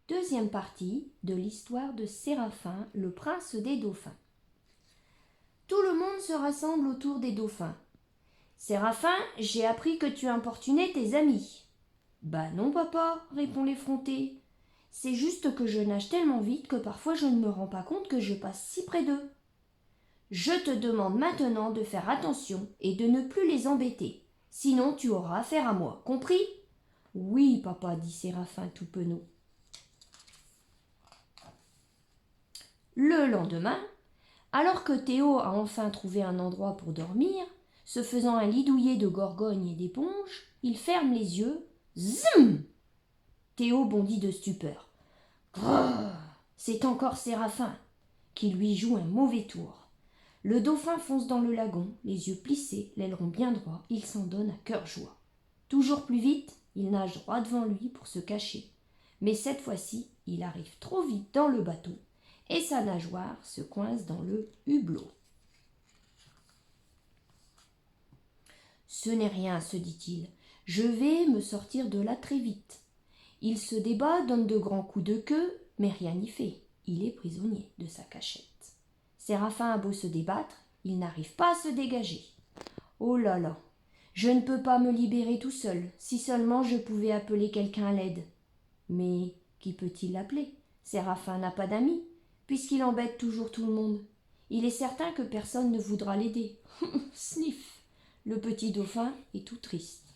Deuxième partie de l'histoire de Séraphin, le prince des dauphins. Tout le monde se rassemble autour des dauphins. Séraphin, j'ai appris que tu importunais tes amis. Bah non, papa, répond l'effronté. C'est juste que je nage tellement vite que parfois je ne me rends pas compte que je passe si près d'eux. Je te demande maintenant de faire attention et de ne plus les embêter. Sinon tu auras affaire à moi, compris? Oui, papa, dit Séraphin tout penaud. Le lendemain, alors que Théo a enfin trouvé un endroit pour dormir, se faisant un lit douillet de gorgogne et d'éponge, il ferme les yeux. Zim! Théo bondit de stupeur. Grrr! C'est encore Séraphin qui lui joue un mauvais tour. Le dauphin fonce dans le lagon, les yeux plissés, l'aileron bien droit, il s'en donne à cœur joie. Toujours plus vite, il nage droit devant lui pour se cacher. Mais cette fois-ci, il arrive trop vite dans le bateau et sa nageoire se coince dans le hublot. Ce n'est rien, se dit-il. Je vais me sortir de là très vite. Il se débat, donne de grands coups de queue, mais rien n'y fait. Il est prisonnier de sa cachette. Séraphin a beau se débattre, il n'arrive pas à se dégager. Oh là là, je ne peux pas me libérer tout seul, si seulement je pouvais appeler quelqu'un à l'aide. Mais qui peut-il appeler? Séraphin n'a pas d'amis, puisqu'il embête toujours tout le monde. Il est certain que personne ne voudra l'aider. Sniff! Le petit dauphin est tout triste.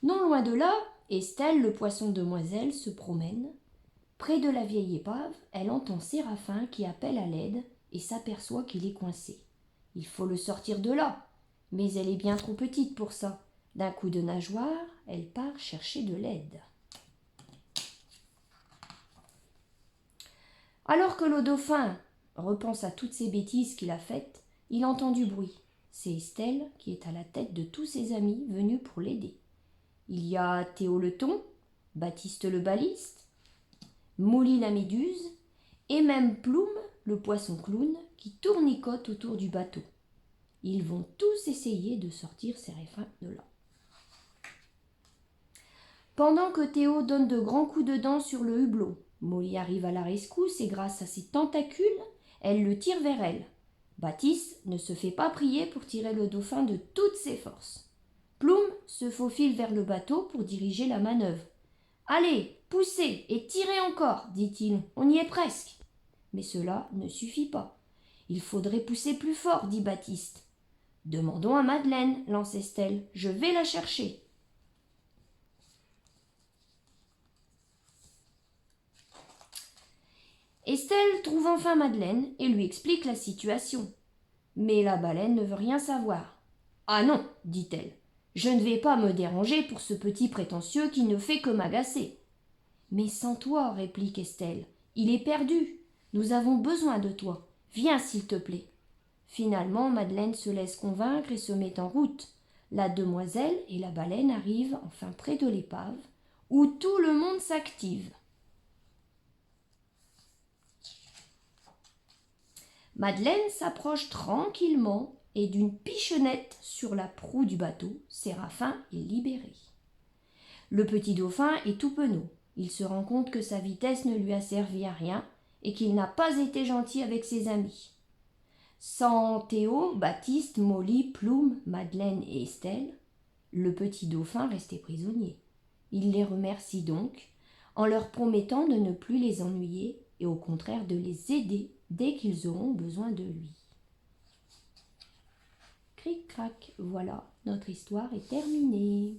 Non loin de là, Estelle, le poisson demoiselle, se promène. Près de la vieille épave, elle entend Séraphin qui appelle à l'aide et s'aperçoit qu'il est coincé. Il faut le sortir de là, mais elle est bien trop petite pour ça. D'un coup de nageoire, elle part chercher de l'aide. Alors que le dauphin repense à toutes ces bêtises qu'il a faites, il entend du bruit. C'est Estelle qui est à la tête de tous ses amis venus pour l'aider. Il y a Théo le thon, Baptiste le baliste, Molly la méduse et même Plume le poisson clown qui tournicote autour du bateau. Ils vont tous essayer de sortir Séraphin de là. Pendant que Théo donne de grands coups de dent sur le hublot, Molly arrive à la rescousse et grâce à ses tentacules, elle le tire vers elle. Baptiste ne se fait pas prier pour tirer le dauphin de toutes ses forces. Plume se faufile vers le bateau pour diriger la manœuvre. « Allez, poussez et tirez encore, dit-il, on y est presque. » Mais cela ne suffit pas. « Il faudrait pousser plus fort, dit Baptiste. »« Demandons à Madeleine, lance Estelle, je vais la chercher. » Estelle trouve enfin Madeleine et lui explique la situation. Mais la baleine ne veut rien savoir. « Ah non, dit-elle, je ne vais pas me déranger pour ce petit prétentieux qui ne fait que m'agacer. »« Mais sans toi, réplique Estelle, il est perdu. Nous avons besoin de toi. Viens, s'il te plaît. » Finalement, Madeleine se laisse convaincre et se met en route. La demoiselle et la baleine arrivent enfin près de l'épave, où tout le monde s'active. Madeleine s'approche tranquillement et d'une pichonnette sur la proue du bateau, Séraphin est libéré. Le petit dauphin est tout penaud. Il se rend compte que sa vitesse ne lui a servi à rien et qu'il n'a pas été gentil avec ses amis. Sans Théo, Baptiste, Molly, Plume, Madeleine et Estelle, le petit dauphin restait prisonnier. Il les remercie donc en leur promettant de ne plus les ennuyer et au contraire de les aider dès qu'ils auront besoin de lui. Cric-crac, voilà, notre histoire est terminée.